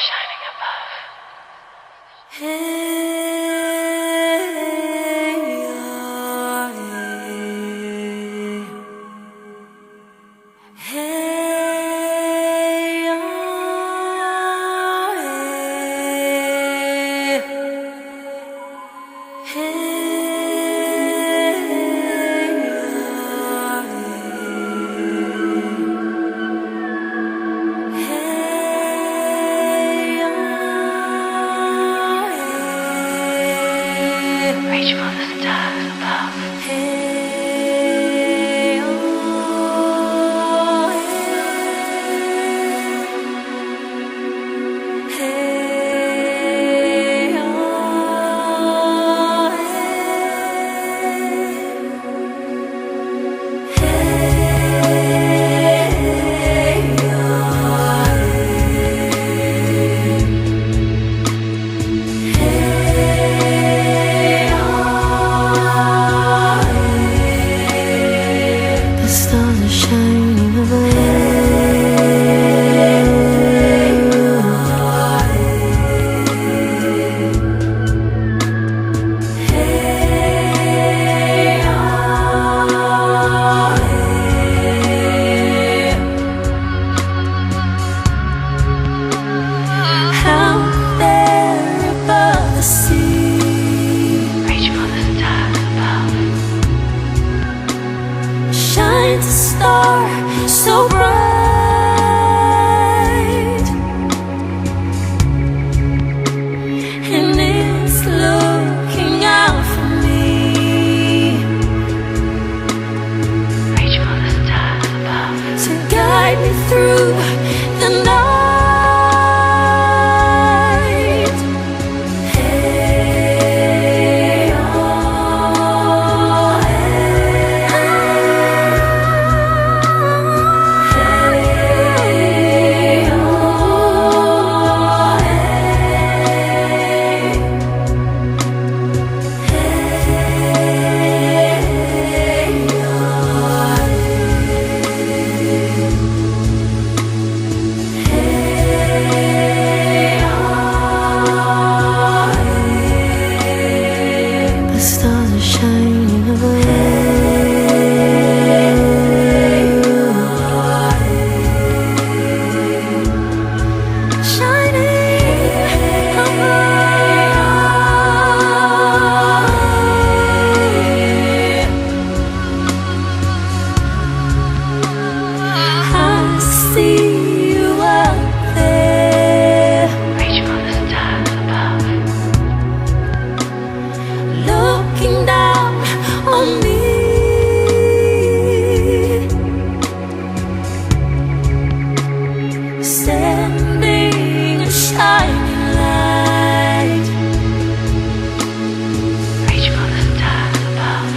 shining above. Reach for the stars above. The stars are shining out there above the sea. Reach for the stars above. Shines a star so bright, and it's looking out for me. Reach for the stars above to guide me through the night. The stars are shining I see you out there. Reach for the stars above. Looking down on me. Sending a shining light. Reach for the stars above.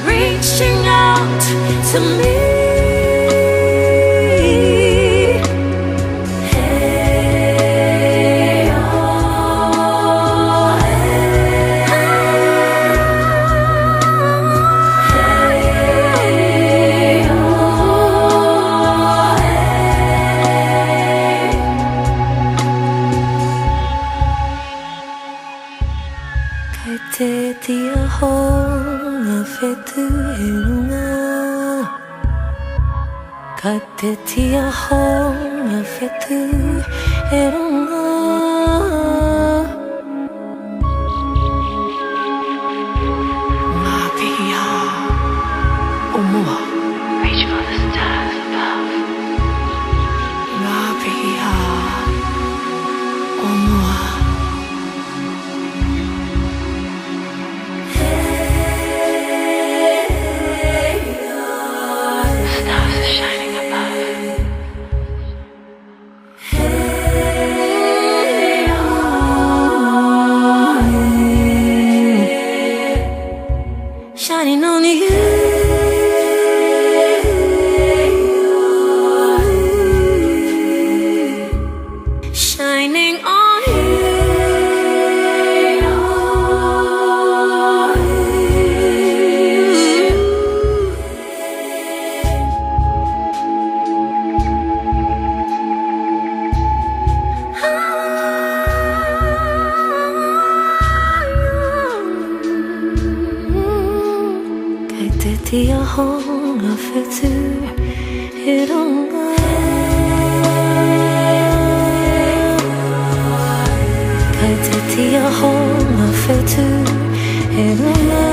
Reaching out to me. Kaitetia honga whetu he runga. Kaitetia honga whetu he runga. Ngā pihia o mua. Reach for the stars above. Ngā pihia o mua. Stars are shining above. Shining on you. Shining on you. Ah. Kaititia honga whetu he ronga Kaititia honga whetu he ronga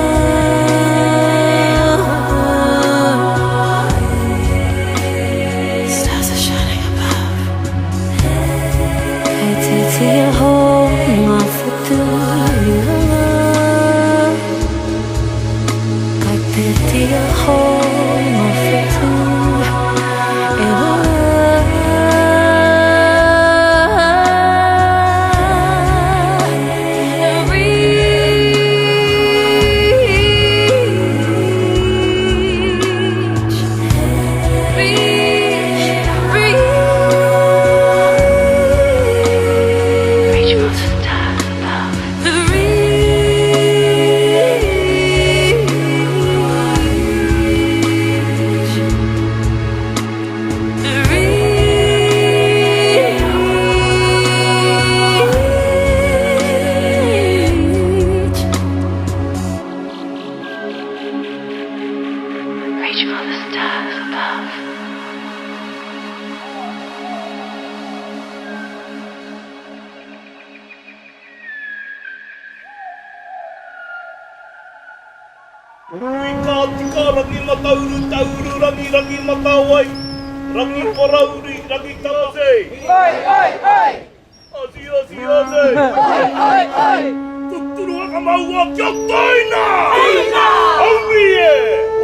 Stars are shining above Kaititia honga whetu he ronga Kaititia honga whetu he ronga Ika rangi matauru, tauru rangi matawai. Rangi parauri, rangi tamase. Asi, Tuturu akamaua kia taina! Aumie!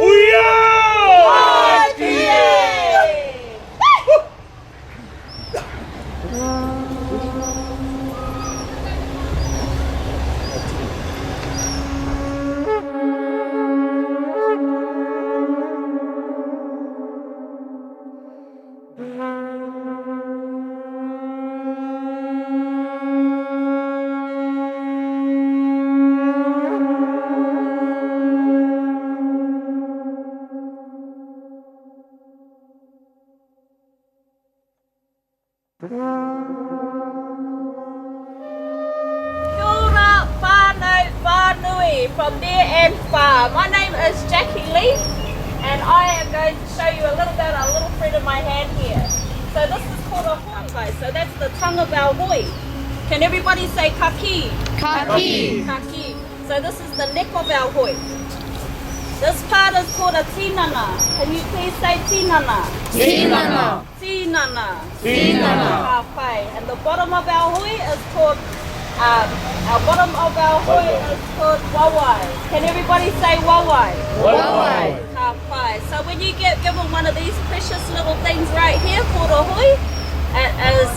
Uia! Kia ora, whānau, whānui, from near and far. My name is Jackie Lee, and I am going to show you a little thread in my hand here. So this is called a hoi, guys. So that's the tongue of our hoi. Can everybody say kaki? Kaki. Kaki. So this is the neck of our hoi. This part is called a tinana. Can you please say tinana? Tinana. Tinana. Tinana. Halfway. And the bottom of our hoi is called wawai. Can everybody say wawai? Wawai. Halfway. So when you get given one of these precious little things right here called a hoi, it is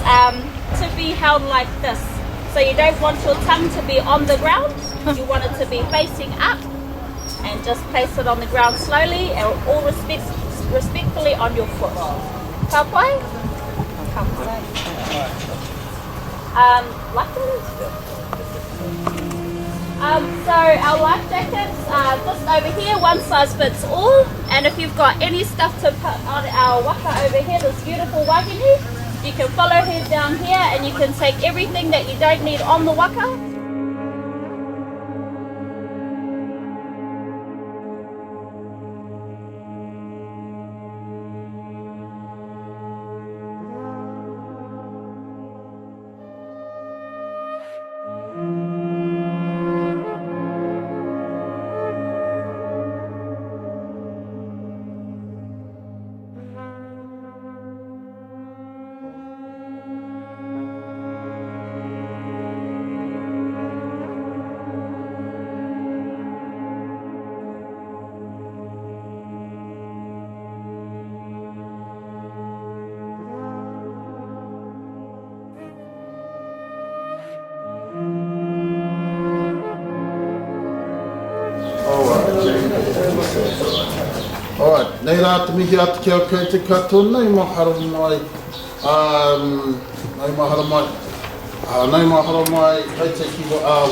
to be held like this. So you don't want your tongue to be on the ground. You want it to be facing up. And just place it on the ground slowly and all respectfully on your foot. Ka pai? Ka pai. So our life jackets are just over here, one size fits all. And if you've got any stuff to put on our waka over here, this beautiful wahine, you can follow her down here and you can take everything that you don't need on the waka. Alright, nei rā te mihi atu kia koe te katoa, nei mahara mai, nei mahara mai, hei te ki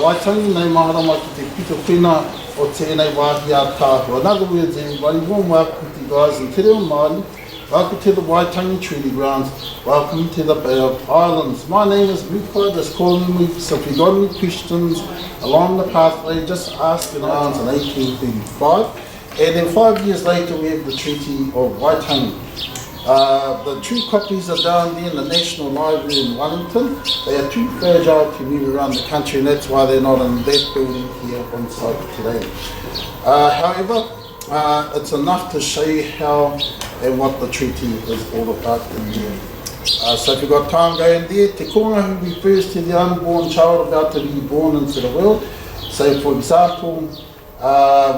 Waitangi, nei mahara mai ki te pito whina o tēnei wāhi a tāhua. In other words, everybody, warm welcome to you guys in Te Reo Māori. Welcome to the Waitangi Treaty Grounds. Welcome to the Bay of Islands. My name is Muka, just call me Muka. So if you've got any questions along the pathway, just ask and answer in 1835. And then 5 years later, we have the Treaty of Waitangi. The two copies are down there in the National Library in Wellington. They are too fragile to move around the country, and that's why they're not in that building here on site today. However, it's enough to show you how and what the treaty is all about in there. So if you've got time, go in there. Te konga who refers to the unborn child about to be born into the world. So for example,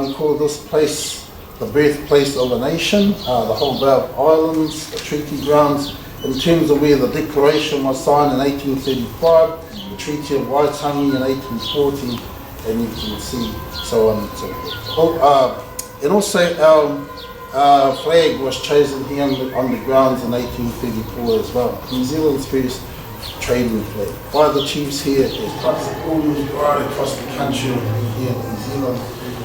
we call this place the birthplace of a nation, the whole Bay of Islands, the treaty grounds, in terms of where the declaration was signed in 1835, the Treaty of Waitangi in 1840, and you can see so on and so forth. And also our flag was chosen here on the grounds in 1834 as well. New Zealand's first trading flag by the chiefs here. There's lots of buildings right across the country here in New Zealand,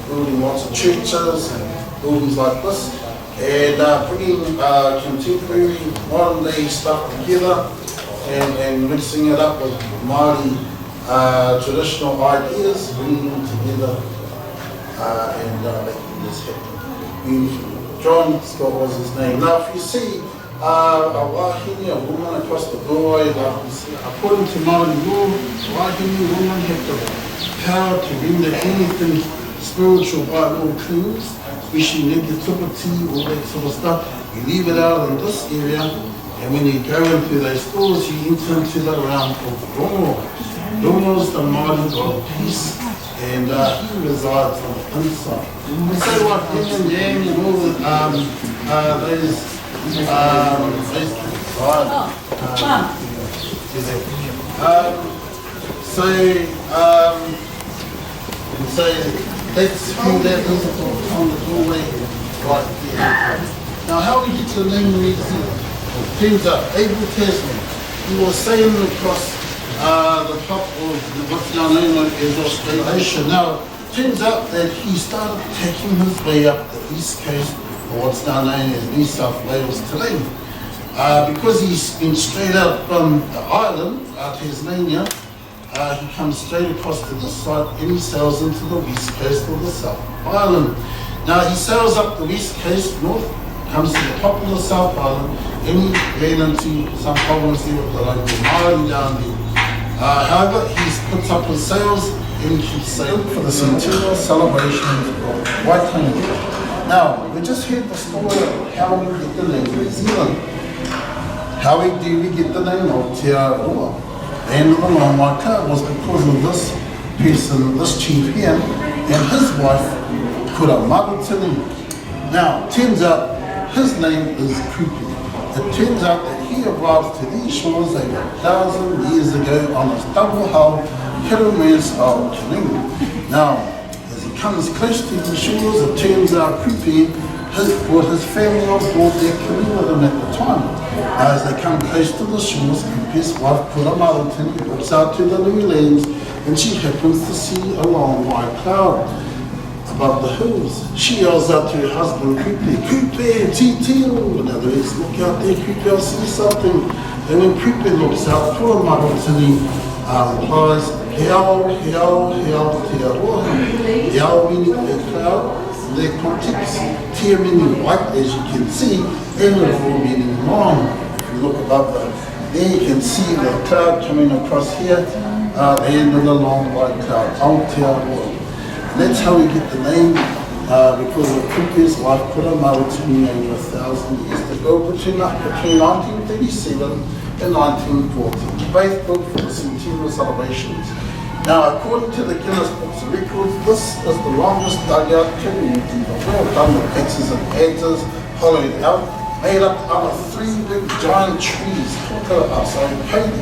building lots of churches and buildings like this, and bringing contemporary modern day stuff together and mixing it up with Māori traditional ideas, bringing them together and making this happen. John Scott was his name. Now if you see a wahine, a woman across the doorway, like you see, according to Māori law, wahine women have the power to render anything spiritual by law cleansed, especially negativity, all that sort of stuff. You leave it out in this area, and when you go into those stores, you enter into the realm of Rongo. Rongo is the Māori god of peace, and he resides on the inside. And so like yin and yang and all those so that's who that is on the doorway right there. Now how we get to the name of New Zealand? Turns out Abel Tasman, he was sailing across the top of what's now known as Australasia. Now turns out that he started taking his way up the east coast, or what's now known as New South Wales today. Because he's been straight out from the island, Tasmania, he comes straight across to the side and he sails into the west coast of the South Island. Now he sails up the west coast north, comes to the top of the South Island, and he ran into some problems there with the local Māori down there. However, he puts up his sails and he keeps sailing for the centennial celebration of Waitangi. Now, we just heard the story of how we get the name New Zealand. How do we get the name of Aotearoa? And the Long Waika was because of this person, this chief here, and his wife, Kura Marutini. Now, turns out his name is Kupi. It turns out that he arrived to these shores over 1,000 years ago on his double-hulled Kiraman style canoe. Now, as he comes close to the shores, it turns out Kupi brought his family on board their canoe with him at the time. As they come close to the shores, Kupi's wife Kura Marutini looks out to the new lands, and she happens to see a long white cloud above the hills. She yells out to her husband, Kupe, Kupe, titiro. In other words, look out there, Kupe, I see something. And when Kupe looks out, Kura Marutini replies, Heao, Heao, Heao, Te Aroha. Heao meaning a cloud, their context. Te meaning white, as you can see, and Aroha meaning long. If you look above there you can see the cloud coming across here, the end of the long white cloud, Aotearoa. That's how we get the name, because of Kupe's wife Kura Marutini over 1,000 years ago, between 1937 and 1940, both built for the centennial celebrations. Now, according to the Guinness Books of Records, this is the longest dugout canoe in the world, done with axes and adzers, hollowed out, made up of 3 big giant trees, kauri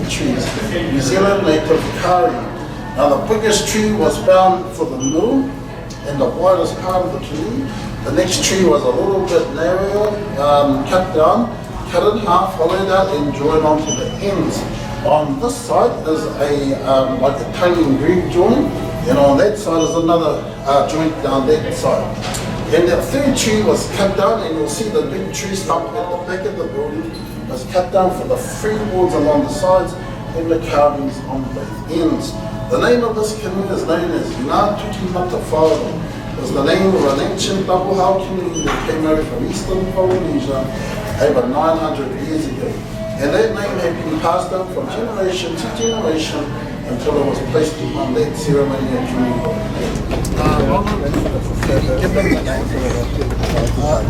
trees, New Zealand native kauri. Now the biggest tree was found for the middle and the widest part of the canoe. The next tree was a little bit narrower, cut down, cut in half, hollowed out and joined onto the ends. On this side is like a tongue and groove joint, and on that side is another joint down that side. And the third tree was cut down, and you'll see the big tree stump at the back of the building was cut down for the freeboards along the sides and the carvings on both ends. The name of this canoe is known as Ngā Tuki Matawhāora, was the name of an ancient double house community that came over from eastern Polynesia over 900 years ago. And that name had been passed down from generation to generation until it was placed upon that ceremonial community. Given the name,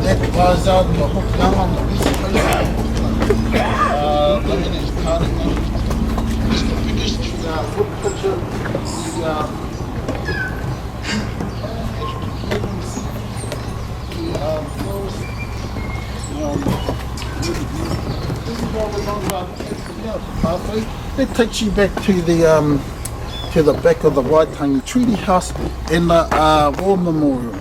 that lies out in the Hook Young on the west coast. The name is Kāringa. Just the biggest wood picture. It takes you back to the back of the Waitangi Treaty House and the War Memorial.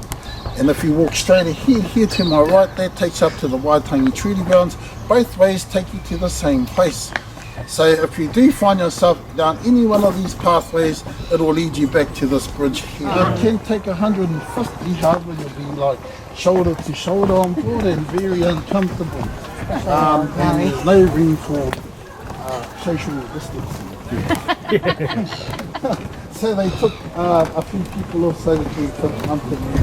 And if you walk straight ahead here to my right, that takes up to the Waitangi Treaty Grounds. Both ways take you to the same place. So if you do find yourself down any one of these pathways, it will lead you back to this bridge here. It can take 150, however you'll be like shoulder to shoulder on board and very uncomfortable. And there's no room for social distancing. So they took a few people off so that we could comfortably.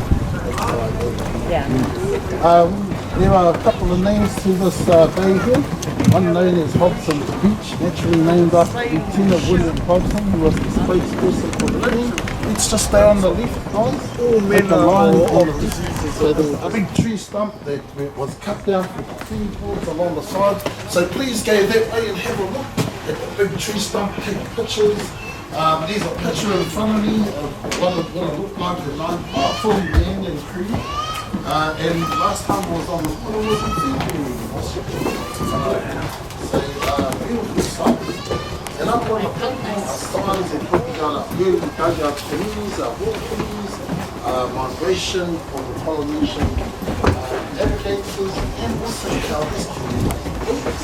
There are a couple of names to this bay here. One known as Hobson's Beach, naturally named after Lieutenant William Hobson, who was the spokesperson for the king. It's just there on the left, guys. Like a line on the left. So there's a big tree stump that was cut down for the tree boards along the side. So please go that way and have a look at the big tree stump, take pictures. There's a picture in front of me of what it looked like the full band and crew. And last time I was on the photo was in February. Beautiful sight. And up on the painting signs they put down a early dugout canoes, water canoes, migration for the Polynesian navigators, and also how this community built.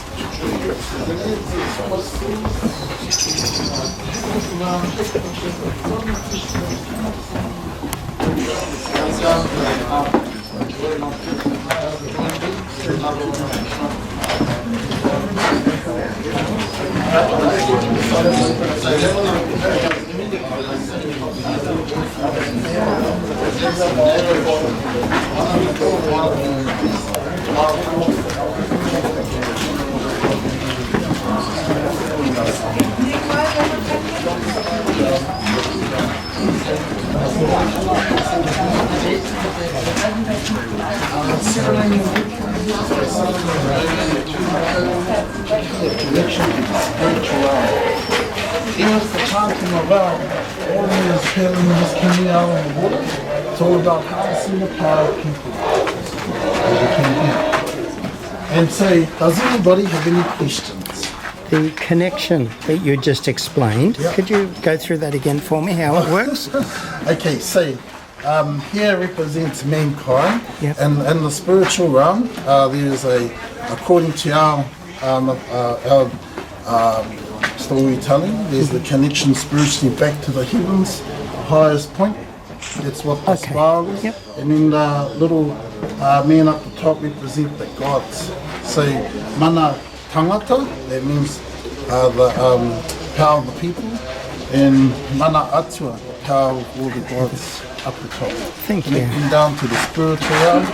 Here's the chanting of our warriors hailing this canoe out on the water. It's all about harnessing the power of people, as you can hear. And so, does anybody have any questions? The connection that you just explained, could you go through that again for me, how it works? Okay, so here represents mankind, Yep. and in the spiritual realm, there's according to our storytelling, there's the connection spiritually back to the heavens, the highest point. That's what the spiral is. Yep. And then the little men up the top represent the gods. So mana tangata, that means the power of the people, and mana atua, power of all the gods up the top. Thank you. Connecting down to the spiritual realm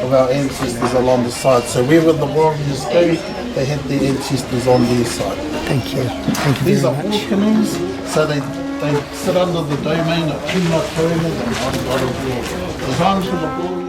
of our ancestors along the side. So wherever the warriors go, they had their ancestors on their side. Thank you. Thank you These are very war much. canoes, so they sit under the domain of Tuna Pyramid and Other War. Designed for the warriors.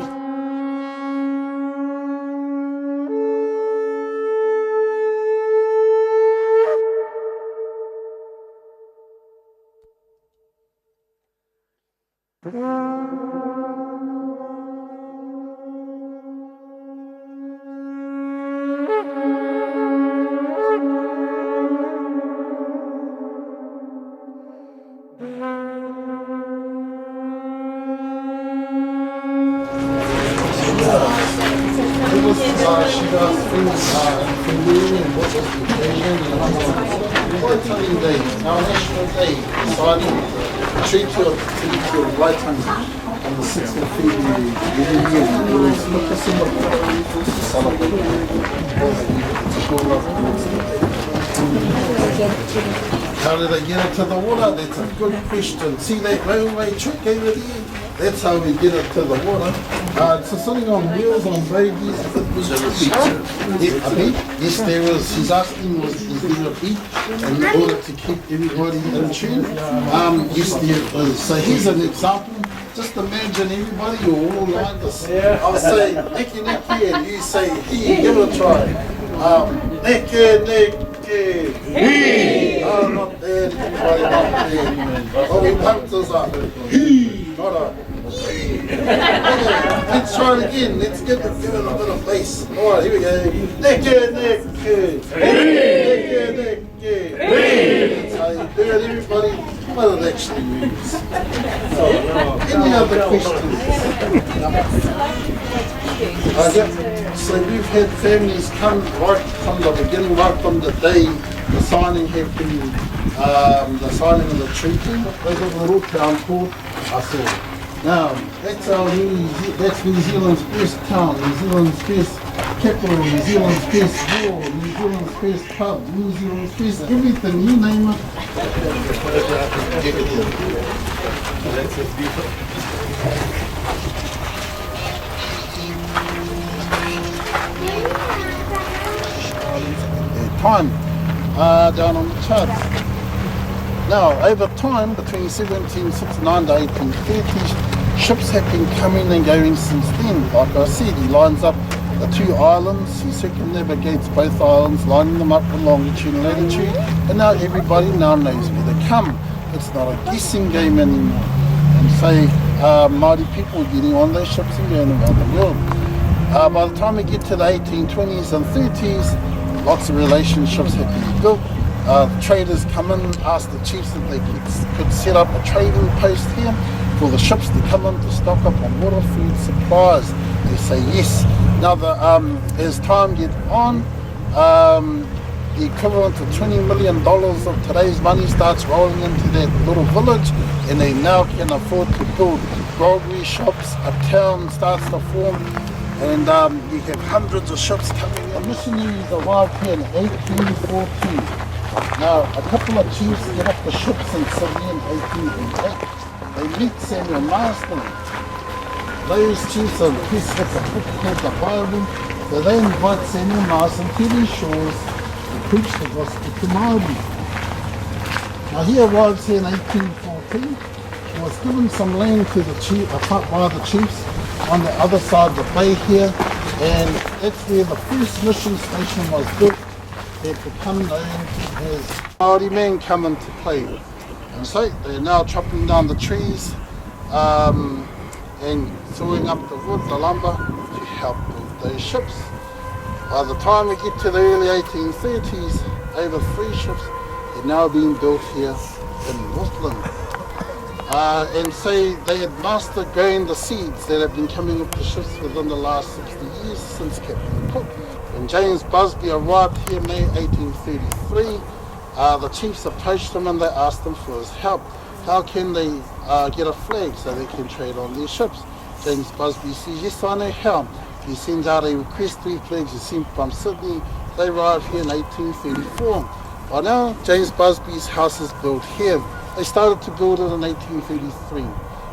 Waitangi Day, our national day, signing the Treaty of Waitangi on the 6th of February every year. We always put this in the book to celebrate all the people to show love towards them. How do they get it to the water? That's a good question. See that railway track over there? That's how we get it to the water. So sitting on wheels on bogies. A beach? Yes, there is. He's asking, is there a beach in order to keep everybody in tune? Yes, there is. So here's an example. Just imagine everybody, you're all like this. I'll say, Nicky, Nicky, and you say, here, give it a try. Nicky, Nicky. Oh, not bad, everybody, not bad. Oh, we pumped us up. Not a. Let's try it again. Let's give it a bit of bass. All right, here we go. Nicky, Nicky. That's how you do it, everybody. Well, it actually means. So, any other questions? So we've had families come right from the beginning, right from the day the signing happened, the signing of the treaty. There's a little town called Asawa. Now, that's New Zealand's best town, New Zealand's best capital, New Zealand's best war, New Zealand's best pub, New Zealand's best everything, you name it. Time down on the charts. Now, over time, between 1769 to 1830, ships have been coming and going since then. Like I said, he lines up the two islands, he circumnavigates both islands, lining them up in longitude and latitude, and now everybody now knows where they come. It's not a guessing game anymore. And say, Māori people getting on those ships and going around the world. By the time we get to the 1820s and 30s, lots of relationships have been built. Traders come in, ask the chiefs if they could set up a trading post here for the ships to come in to stock up on water, food, supplies. They say yes. Now, as time gets on, the equivalent of $20 million of today's money starts rolling into that little village, and they now can afford to build groggery shops. A town starts to form, and you have hundreds of ships coming in. Missionaries arrived here in 1814. Now, a couple of chiefs get up the ships in Sydney in 1808. They meet Samuel Marsden. Those chiefs are impressed with the book called the Bible, so they invite Samuel Marsden to their shores to preach the gospel to Māori. Now, he arrives here in 1814. He was given some land to the chief, by the chiefs on the other side of the bay here, and that's where the first mission station was built. They've become known as Māori men come into play. And so they're now chopping down the trees and sawing up the wood, the lumber, to help build those ships. By the time we get to the early 1830s, over 3 ships are now being built here in Northland. And say they had mastered growing the seeds that have been coming up the ships within the last 60 years since Captain Cook. When James Busby arrived here in May 1833, the chiefs approached him and they asked him for his help. How can they get a flag so they can trade on their ships? James Busby says, yes, I know how. He sends out a request, 3 flags are sent from Sydney. They arrived here in 1834. By now, James Busby's house is built here. They started to build it in 1833.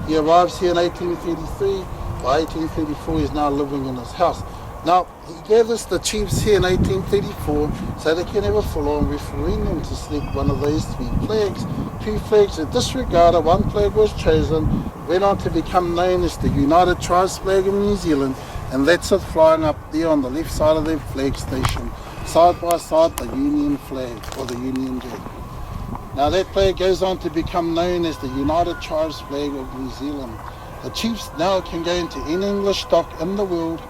He arrives here in 1833. By 1834, he's now living in his house. Now, he gathers the chiefs here in 1834 so they can have a full-on referendum to select one of those 3 flags. 2 flags are disregarded, 1 flag was chosen, went on to become known as the United Tribes flag of New Zealand, and that's it flying up there on the left side of their flag station, side by side the Union flag, or the Union Jack. Now that flag goes on to become known as the United Tribes flag of New Zealand. The chiefs now can go into any English dock in the world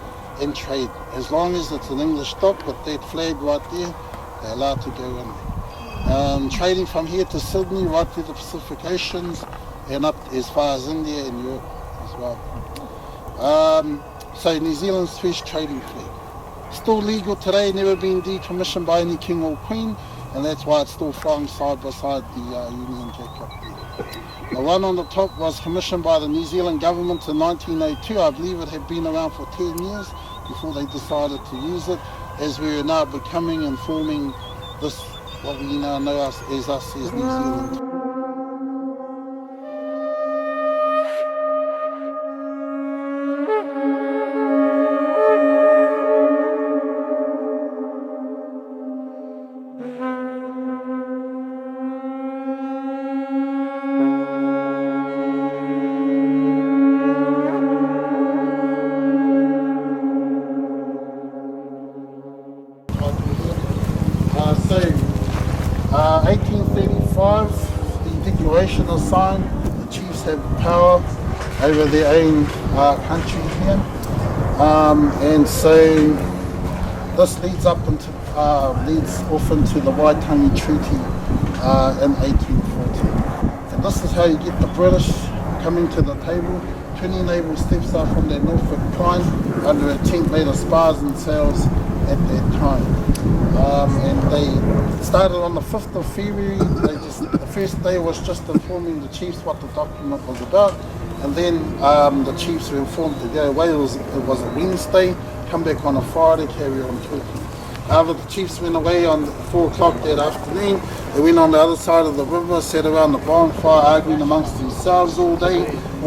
and trade. As long as it's an English dock with that flag right there, they're allowed to go in. Trading from here to Sydney, right to the Pacific Oceans, and up as far as India and Europe as well. So New Zealand's first trading flag. Still legal today, never been decommissioned by any king or queen, and that's why it's still flying side by side the Union Jack up there. The one on the top was commissioned by the New Zealand government in 1902. I believe it had been around for 10 years before they decided to use it, as we are now becoming and forming this what we now know us as New Zealand. So, 1835, the Declaration is signed. The chiefs have power over their own country here, and so this leads off into the Waitangi Treaty in 1840. And this is how you get the British coming to the table. 20 naval steps up from their Norfolk Pine under a tent made of spars and sails at that time. And they started on the 5th of February. The first day was just informing the chiefs what the document was about, and then the chiefs were informed to go away. It was a Wednesday, come back on a Friday, carry on talking. After the chiefs went away on 4 o'clock that afternoon, they went on the other side of the river, sat around the bonfire arguing amongst themselves all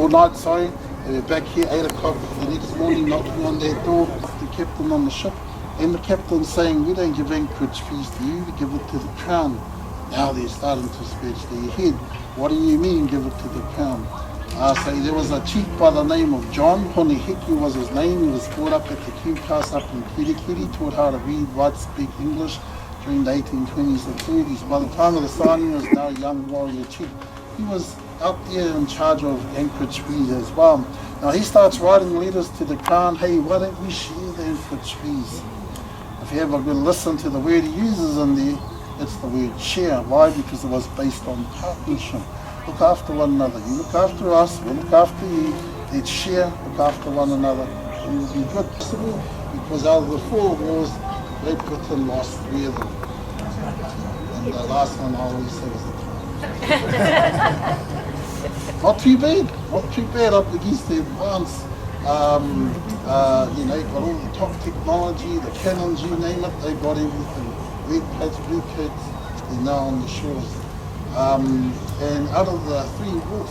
night, sorry. They were back here 8 o'clock the next morning knocking on their door, the captain on the ship. And the captain saying, we don't give anchorage fees to you, we give it to the Crown. Now they're starting to scratch their head. What do you mean, give it to the Crown? So there was a chief by the name of John, Honihiki was his name. He was brought up at the Q class up in Kirikiri, taught how to read, write, speak English during the 1820s and 30s. By the time of the signing, he was now a young warrior chief. He was out there in charge of anchorage fees as well. Now he starts writing letters to the Crown, hey, why don't we share the anchorage fees? If you have a good listen to the word he uses in there, it's the word share. Why? Because it was based on partnership. Look after one another. You look after us, we look after you. Let's share, look after one another. It will be good because out of the 4 wars, Great Britain lost 3 of them. And the last one I always say was the Not too bad up against the advance. Got all the top technology, the cannons, you name it, they got everything. Red coats, blue coats, they're now on the shores. And out of the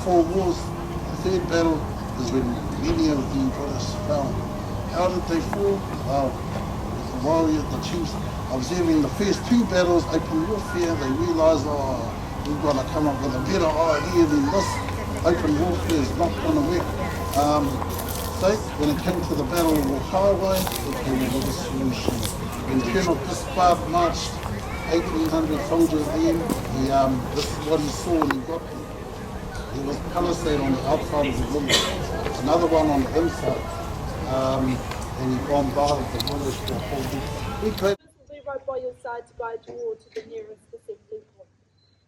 4 wars, the 3rd battle is when many of the British fell. How did they fall? Well, the warriors, the chiefs, observing the first 2 battles, open warfare, they realised, we've got to come up with a better idea than this. Open warfare is not going to work. So when it came to the Battle of Ohio, it came up with a solution. When Colonel Gaspard marched 1,800 soldiers in, this is what he saw when he got there. There was a palisade on the outside of the village, another one on the inside, and he bombarded the village for a whole week. Will be right by your side to guide you all to the nearest assembly point.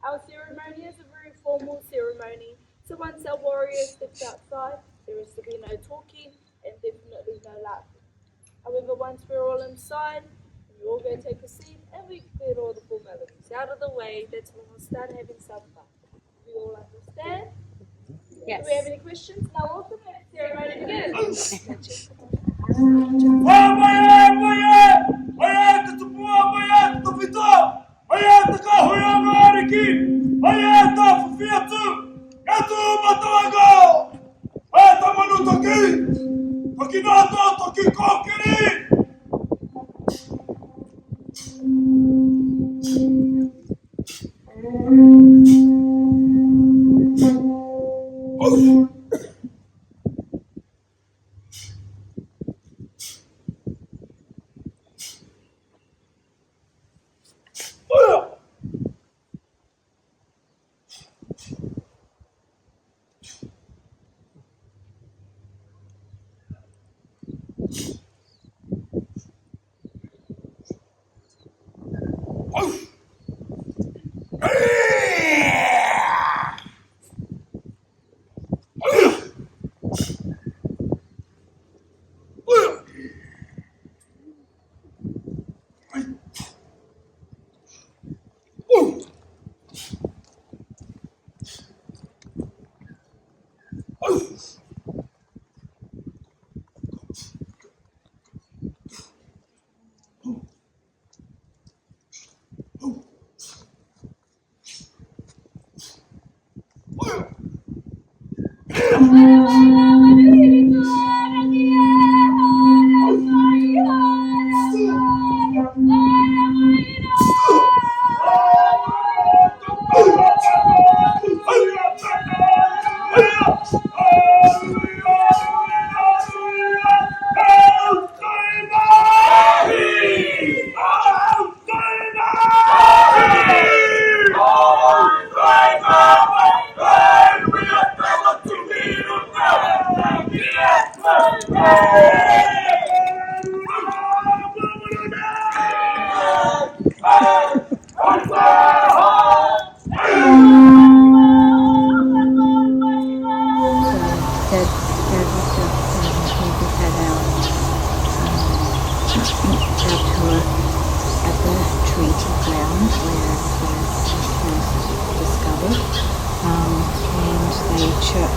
Our ceremony is a very formal ceremony, so once our warriors steps outside, there is to be no talking and definitely no laughing. However, once we're all inside, we all go take a seat and we clear all the formalities out of the way. That's when we'll start having some fun. Do you all understand? Yes. Do we have any questions? Now welcome to the ceremony begins.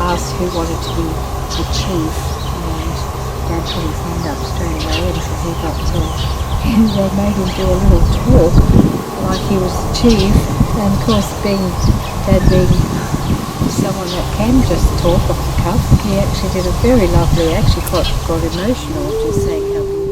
Asked who wanted to be the chief, and Dad put his hand up straight away, and so he got to, and they made him do a little talk like he was the chief. And of course, Dad being someone that can just talk off the cuff, he actually did a very lovely, actually got emotional just saying how beautiful.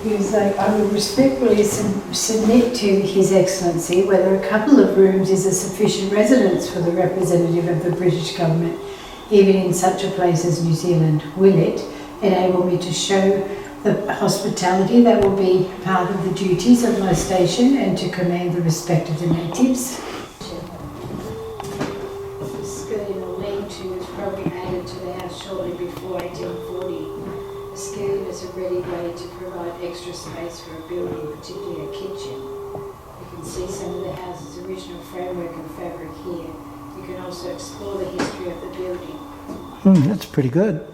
He was like, I would respectfully submit to His Excellency whether a couple of rooms is a sufficient residence for the representative of the British government, even in such a place as New Zealand. Will it enable me to show the hospitality that will be part of the duties of my station and to command the respect of the natives? The skirting or lean-to was probably added to the house shortly before 1840. The skirting is a ready way to provide extra space for a building, particularly a kitchen. You can see some of the house's original framework and fabric here. You can also explore the history of the building. That's pretty good.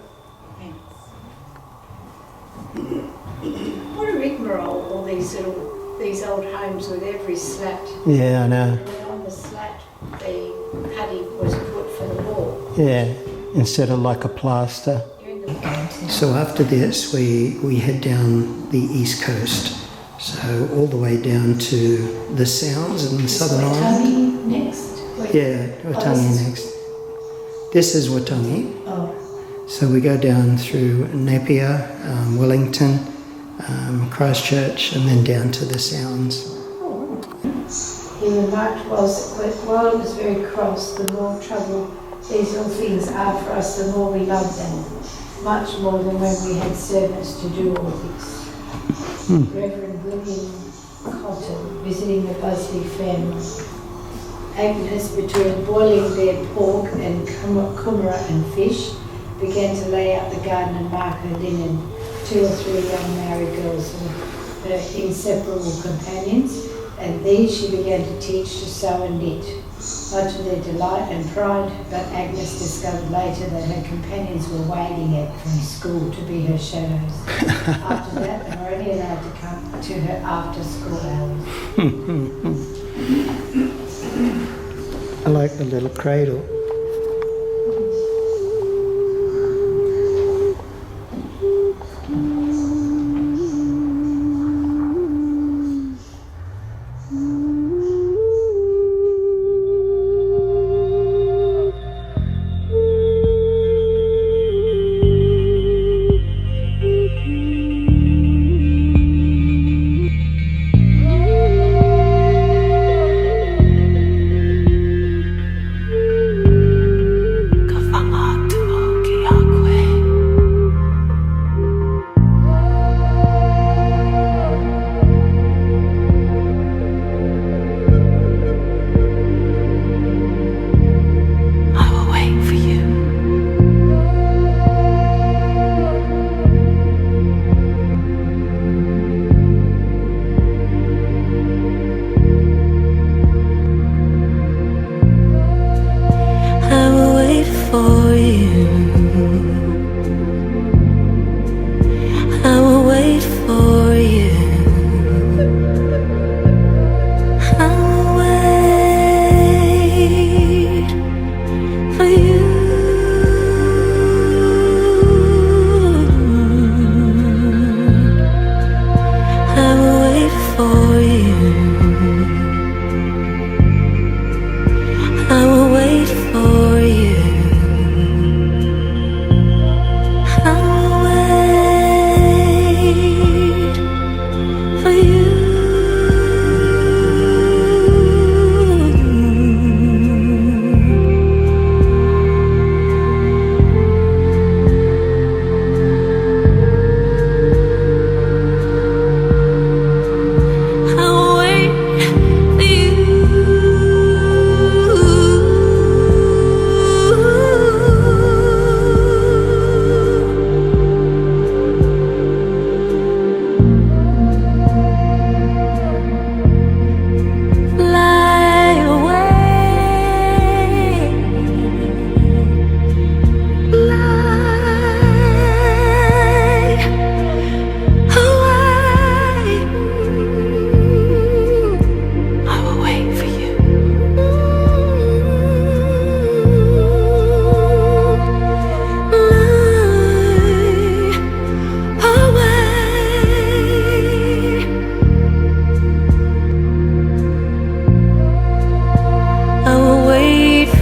What a rigmarole, all these old homes with every slat. Yeah, I know. And on the slat, the putty was put for the wall. Yeah, instead of like a plaster. So after this, we head down the east coast, so all the way down to the Sounds in the Southern Island. Next? Yeah, Waitangi next. This is Waitangi. Oh. So we go down through Napier, Wellington, Christchurch, and then down to the Sounds. He remarked while it was very cross, the more trouble these little things are for us, the more we love them. Much more than when we had servants to do all this. Reverend William Cotton, visiting the Busby family. Agnes, between boiling their pork and kumara and fish, began to lay out the garden and mark her linen. 2 or 3 young married girls were her inseparable companions, and these she began to teach to sew and knit. Much to their delight and pride, but Agnes discovered later that her companions were waiting it from school to be her shadows. After that, they were only allowed to come to her after school hours. I like the little cradle.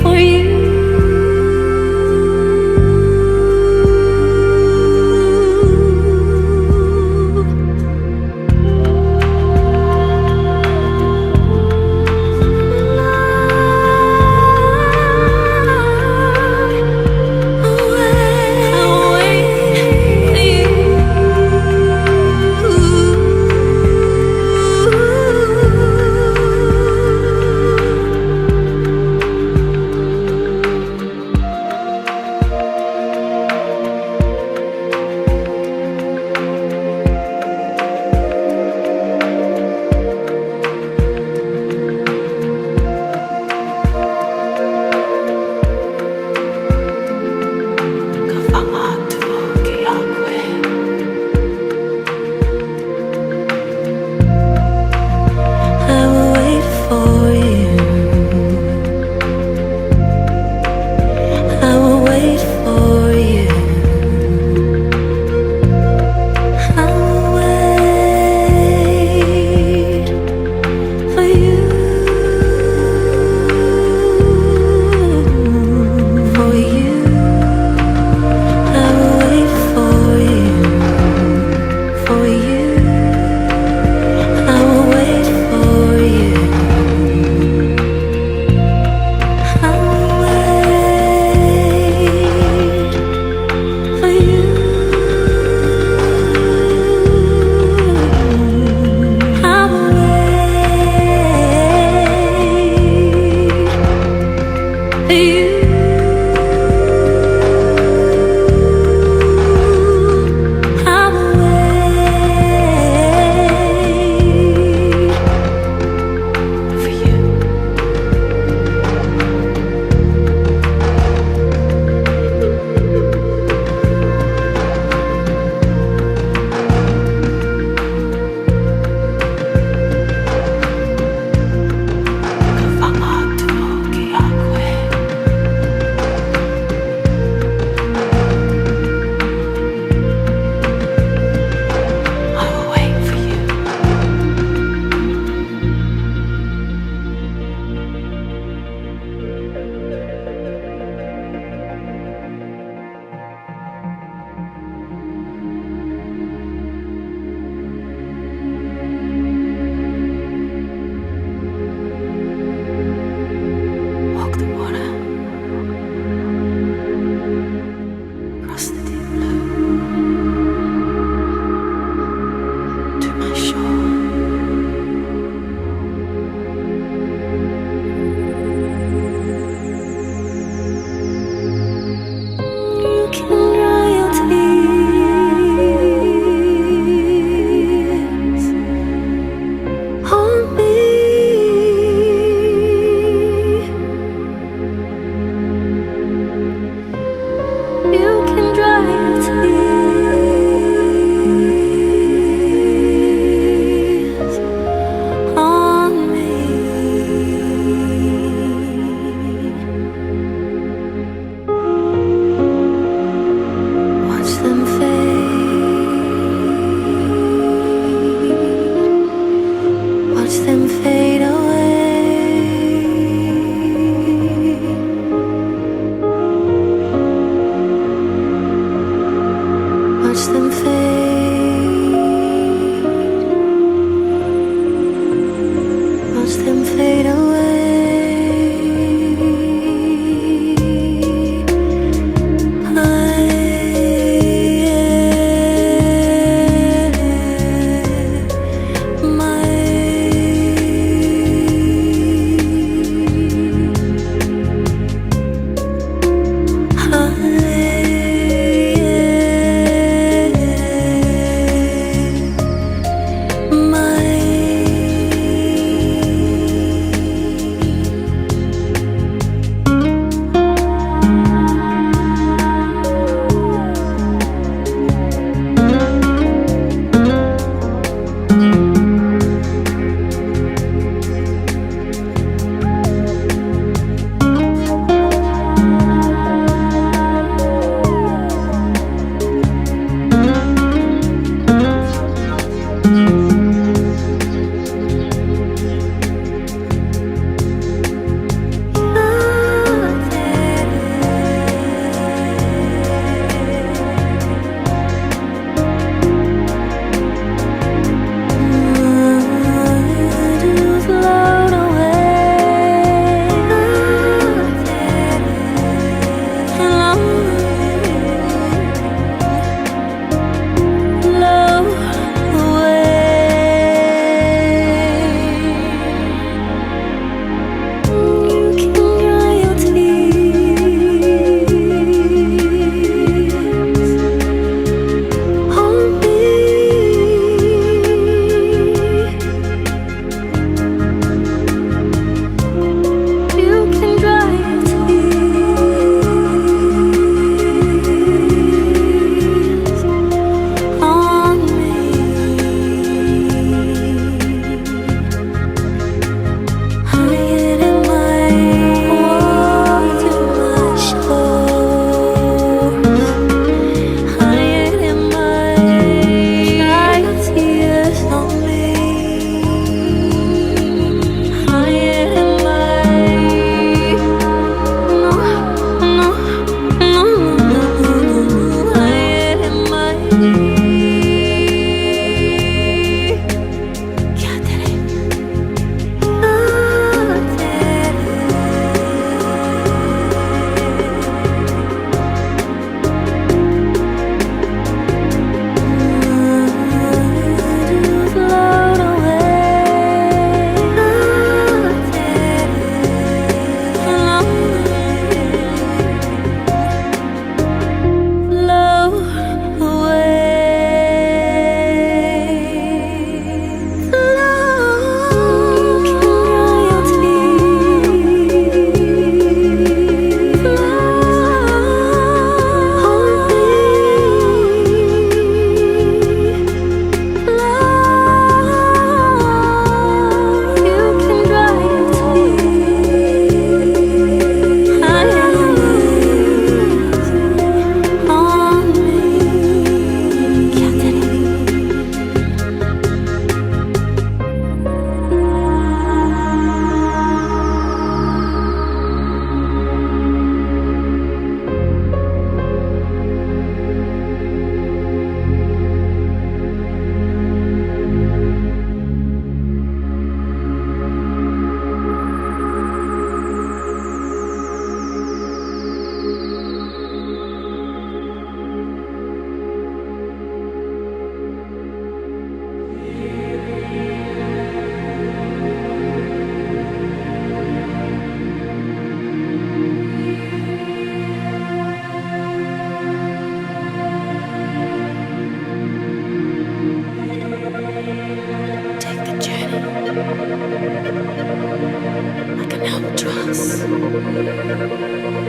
for you.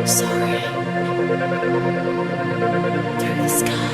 Sorry. Through the sky.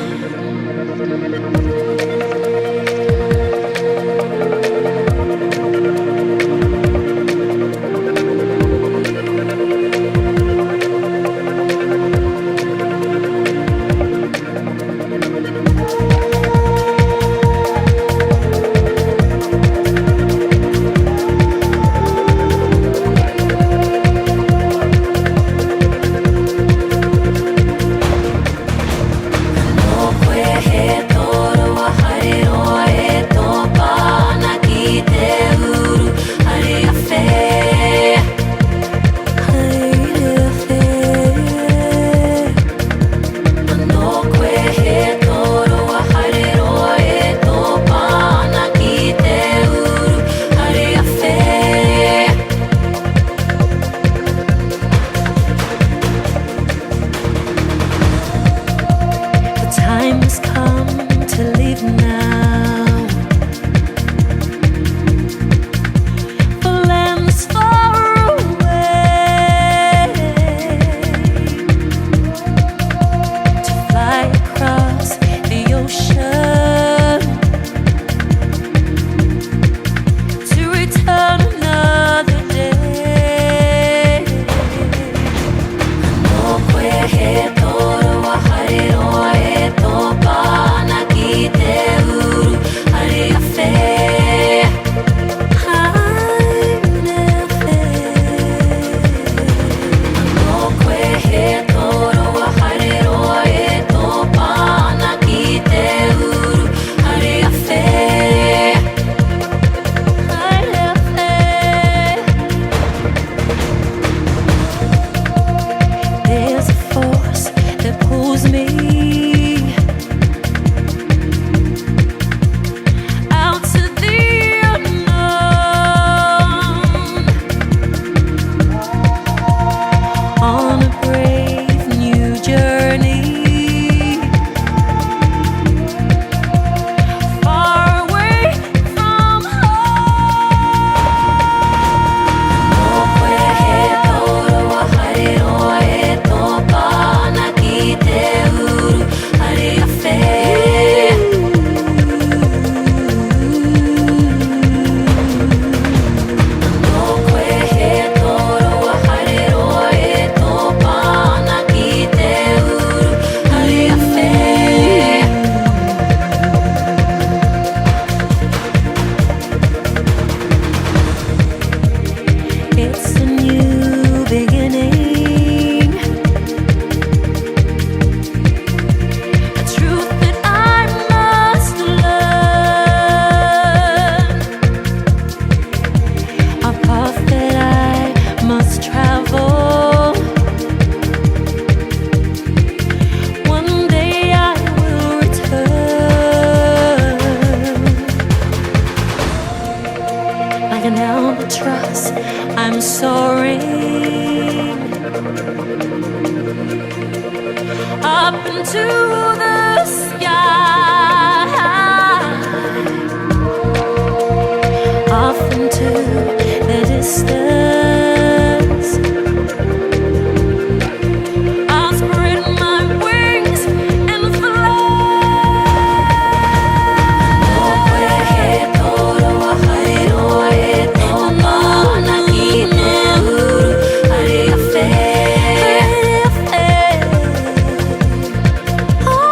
Oh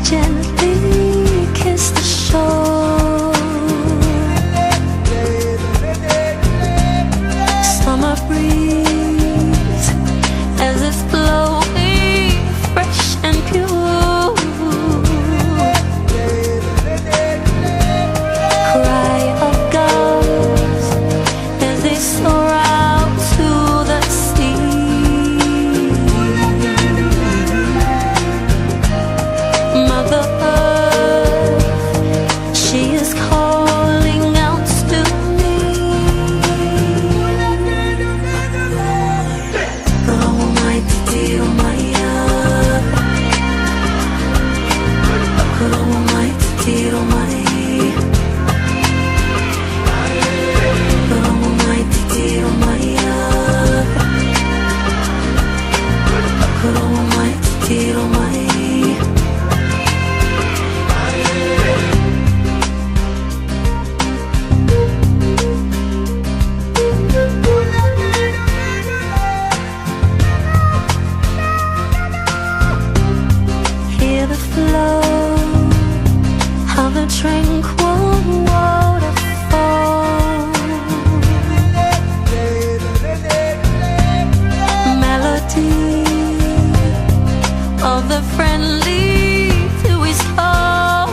gently kiss the shore. Summer breeze as it's blowing fresh and pure. Cry of gulls as they soar out to the sea. Mother Earth, she is calling out to me. Oh my dear Maya, oh my dear Maya. Hear the flow of a tranquil waterfall. Melody of the friendly to his call.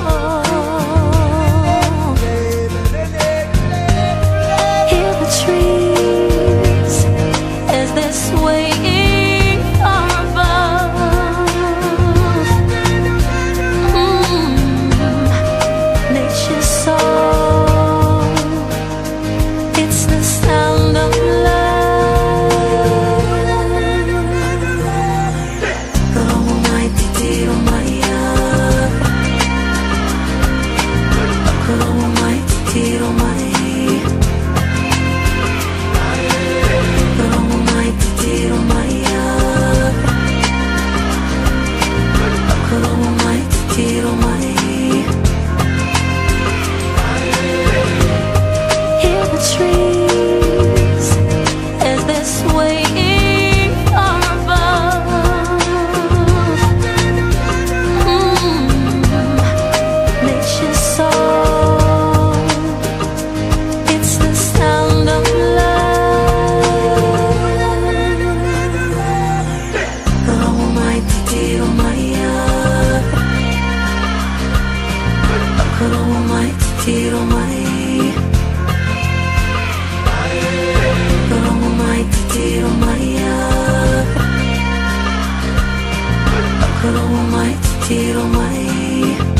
Hear the trees as they're swaying far above. Nature's song, it's the sound of love. Oh my dear Maya, oh my dear Maya, oh my dear Maya, oh my dear Maya. Hear the trees as they're swaying far above. Nature's song, it's the sound of love. Oh my dear Maya, oh my dear Maya, oh my dear Maya, oh my dear Maya.